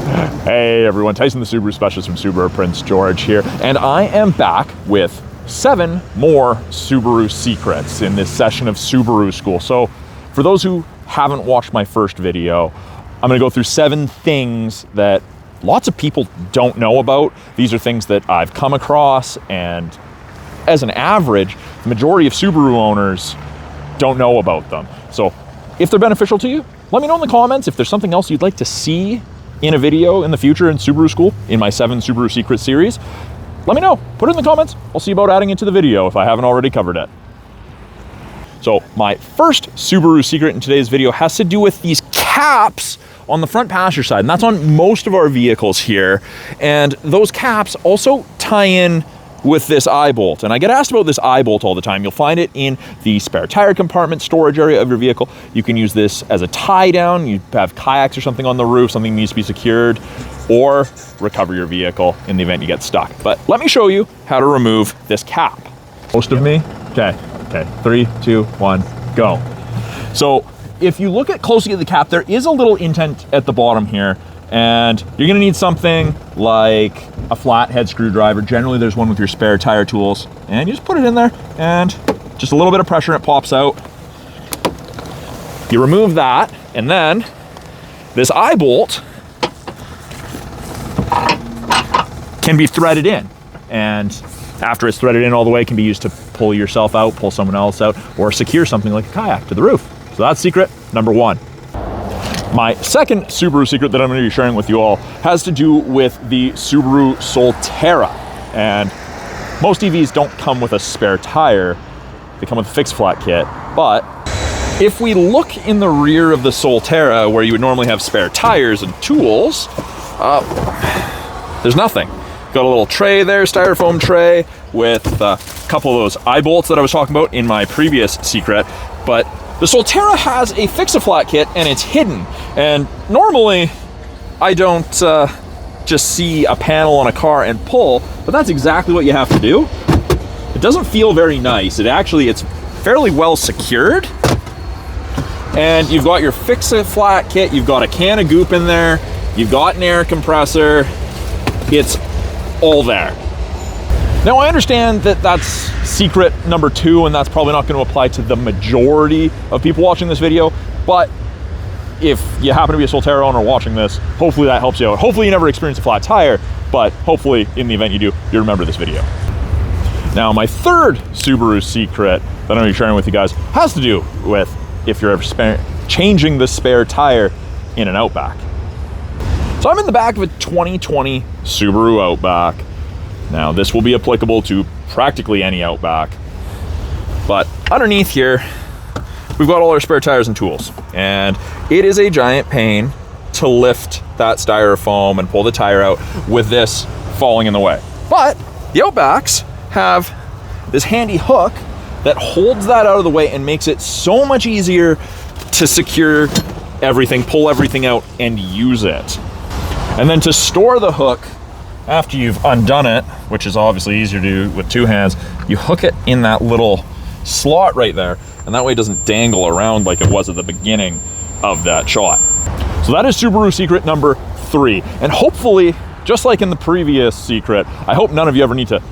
Hey everyone, Tyson the Subaru Specialist from Subaru Prince George here, and I am back with 7 more Subaru Secrets in this session of Subaru School. So for those who haven't watched my first video, I'm gonna go through 7 things that lots of people don't know about. These are things that I've come across, and as an average, the majority of Subaru owners don't know about them. So if they're beneficial to you, let me know in the comments. If there's something else you'd like to see in a video in the future in Subaru School, in my 7 Subaru Secret series, let me know. Put it in the comments. I'll see about adding it to the video if I haven't already covered it. So my first Subaru Secret in today's video has to do with these caps on the front passenger side, and that's on most of our vehicles here. And those caps also tie in with this eye bolt, and I get asked about this eye bolt all the time. You'll find it in the spare tire compartment storage area of your vehicle. You can use this as a tie down. You have kayaks or something on the roof, something needs to be secured, or recover your vehicle in the event you get stuck. But let me show you how to remove this cap. Most of me? Okay, 3, 2, 1, go. So if you look closely at the cap, there is a little indent at the bottom here, and you're gonna need something like a flathead screwdriver. Generally there's one with your spare tire tools, and you just put it in there and just a little bit of pressure and it pops out. You remove that, and then this eye bolt can be threaded in, and after it's threaded in all the way, it can be used to pull yourself out, pull someone else out, or secure something like a kayak to the roof. So that's secret number 1. My second Subaru secret that I'm going to be sharing with you all has to do with the Subaru Solterra. And most EVs don't come with a spare tire, they come with a fixed flat kit. But if we look in the rear of the Solterra, where you would normally have spare tires and tools, there's nothing. Got a little tray there, styrofoam tray, with a couple of those eye bolts that I was talking about in my previous secret. But the Solterra has a fix-a-flat kit, and it's hidden. And normally, I don't just see a panel on a car and pull, but that's exactly what you have to do. It doesn't feel very nice. It's fairly well secured. And you've got your fix-a-flat kit, you've got a can of goop in there, you've got an air compressor, it's all there. Now I understand that that's secret number 2, and that's probably not going to apply to the majority of people watching this video, but if you happen to be a Solterra owner watching this, hopefully that helps you out. Hopefully you never experience a flat tire, but hopefully in the event you do, you remember this video. Now my third Subaru secret that I'm going to be sharing with you guys has to do with if you're ever changing the spare tire in an Outback. So I'm in the back of a 2020 Subaru Outback. Now this will be applicable to practically any Outback, but underneath here we've got all our spare tires and tools, and it is a giant pain to lift that styrofoam and pull the tire out with this falling in the way. But the Outbacks have this handy hook that holds that out of the way and makes it so much easier to secure everything, pull everything out, and use it. And then to store the hook after you've undone it, which is obviously easier to do with 2 hands, you hook it in that little slot right there, and that way it doesn't dangle around like it was at the beginning of that shot. So that is Subaru secret number 3. And hopefully, just like in the previous secret, I hope none of you ever need to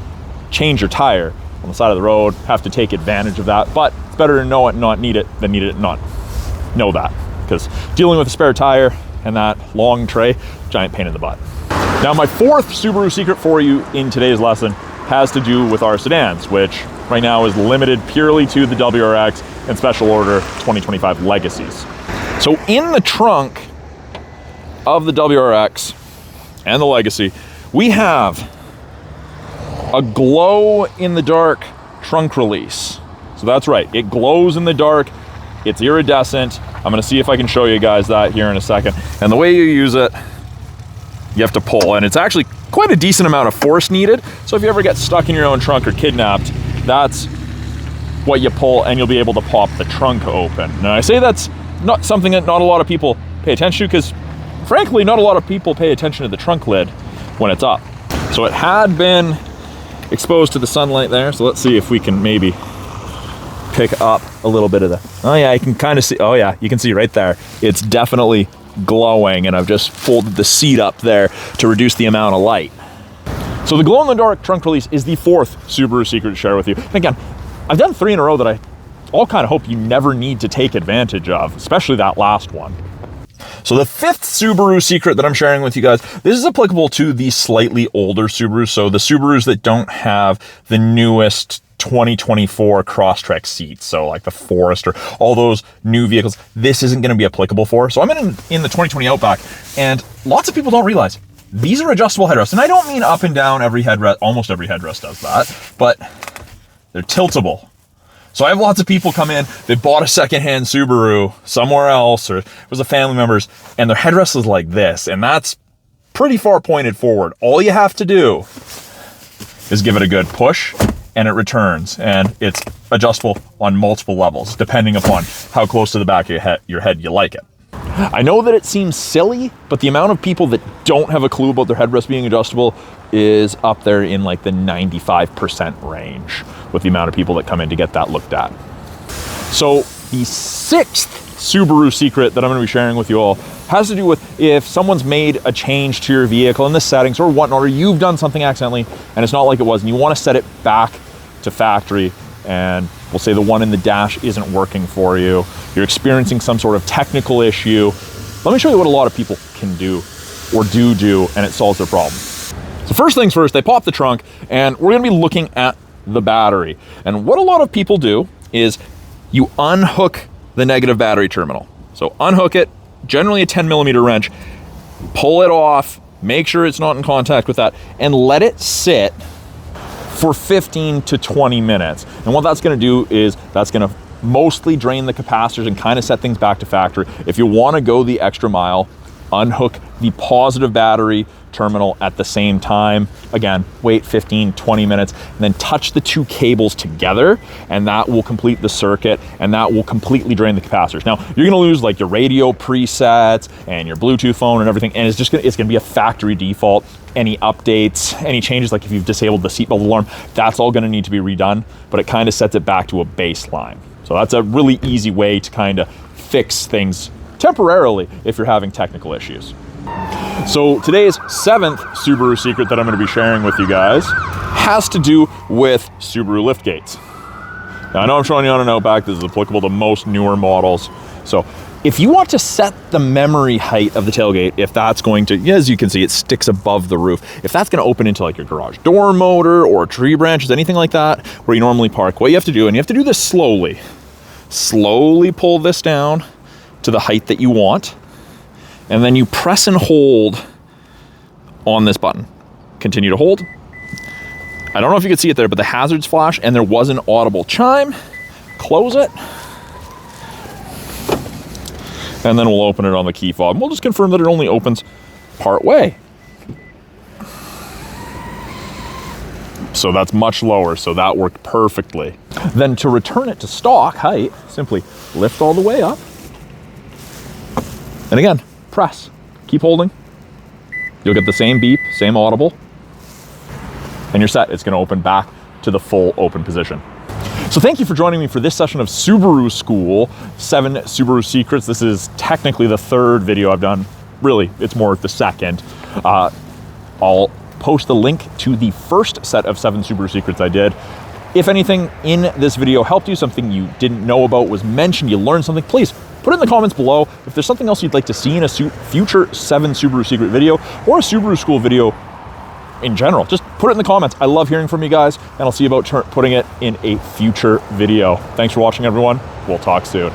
change your tire on the side of the road, have to take advantage of that. But it's better to know it and not need it than need it and not know that, because dealing with a spare tire and that long tray, giant pain in the butt. Now my 4th Subaru secret for you in today's lesson has to do with our sedans, which right now is limited purely to the WRX and Special Order 2025 Legacies. So in the trunk of the WRX and the Legacy, we have a glow-in-the-dark trunk release. So that's right, it glows in the dark, it's iridescent. I'm gonna see if I can show you guys that here in a second. And the way you use it, you have to pull, and it's actually quite a decent amount of force needed. So if you ever get stuck in your own trunk or kidnapped, that's what you pull, and you'll be able to pop the trunk open. Now I say that's not something that not a lot of people pay attention to, because frankly, not a lot of people pay attention to the trunk lid when it's up. So it had been exposed to the sunlight there. So let's see if we can maybe pick up a little bit of the, oh yeah, you can kind of see, oh yeah, you can see right there. It's definitely glowing, and I've just folded the seat up there to reduce the amount of light. So the glow-in-the-dark trunk release is the 4th Subaru Secret to share with you. And again, I've done 3 in a row that I all kind of hope you never need to take advantage of, especially that last one. So the 5th Subaru Secret that I'm sharing with you guys, this is applicable to the slightly older Subarus, so the Subarus that don't have the newest 2024 Crosstrek seats, so like the Forester, all those new vehicles, this isn't going to be applicable for. So I'm in the 2020 Outback, and lots of people don't realize these are adjustable headrests. And I don't mean up and down every headrest, almost every headrest does that, but they're tiltable. So I have lots of people come in, they bought a secondhand Subaru somewhere else, or it was a family member's, and their headrest is like this, and that's pretty far pointed forward. All you have to do is give it a good push, and it returns, and it's adjustable on multiple levels, depending upon how close to the back of your head you like it. I know that it seems silly, but the amount of people that don't have a clue about their headrest being adjustable is up there in like the 95% range with the amount of people that come in to get that looked at. So the 6th Subaru Secret that I'm going to be sharing with you all has to do with if someone's made a change to your vehicle in the settings or whatnot, or you've done something accidentally and it's not like it was, and you want to set it back to factory, and we'll say the one in the dash isn't working for you, you're experiencing some sort of technical issue. Let me show you what a lot of people can do or do, and it solves their problem. So first things first, they pop the trunk, and we're gonna be looking at the battery. And what a lot of people do is you unhook the negative battery terminal. So unhook it, generally a 10mm wrench, pull it off, make sure it's not in contact with that, and let it sit for 15 to 20 minutes. And what that's gonna do is that's gonna mostly drain the capacitors and kind of set things back to factory. If you wanna go the extra mile, unhook the positive battery terminal at the same time. Again, wait 15, 20 minutes, and then touch the 2 cables together, and that will complete the circuit, and that will completely drain the capacitors. Now, you're gonna lose like your radio presets and your Bluetooth phone and everything, and it's gonna be a factory default. Any updates, any changes, like if you've disabled the seatbelt alarm, that's all gonna need to be redone, but it kind of sets it back to a baseline. So that's a really easy way to kind of fix things temporarily if you're having technical issues. So today's 7th Subaru Secret that I'm going to be sharing with you guys has to do with Subaru liftgates. Now I know I'm showing you on an Outback, this is applicable to most newer models. So if you want to set the memory height of the tailgate, if that's going to, as you can see, it sticks above the roof. If that's going to open into like your garage door motor or tree branches, anything like that, where you normally park, what you have to do, and you have to do this slowly, pull this down to the height that you want, and then you press and hold on this button. Continue to hold. I don't know if you can see it there, but the hazards flash and there was an audible chime. Close it. And then we'll open it on the key fob. We'll just confirm that it only opens part way. So that's much lower, so that worked perfectly. Then to return it to stock height, simply lift all the way up. And again, press, keep holding. You'll get the same beep, same audible, and you're set. It's gonna open back to the full open position. So thank you for joining me for this session of Subaru School, 7 Subaru Secrets. This is technically the 3rd video I've done. Really, it's more the 2nd. I'll post the link to the first set of 7 Subaru Secrets I did. If anything in this video helped you, something you didn't know about was mentioned, you learned something, please put it in the comments below. If there's something else you'd like to see in a future 7 Subaru Secret video or a Subaru School video in general, just put it in the comments. I love hearing from you guys, and I'll see about putting it in a future video. Thanks for watching, everyone. We'll talk soon.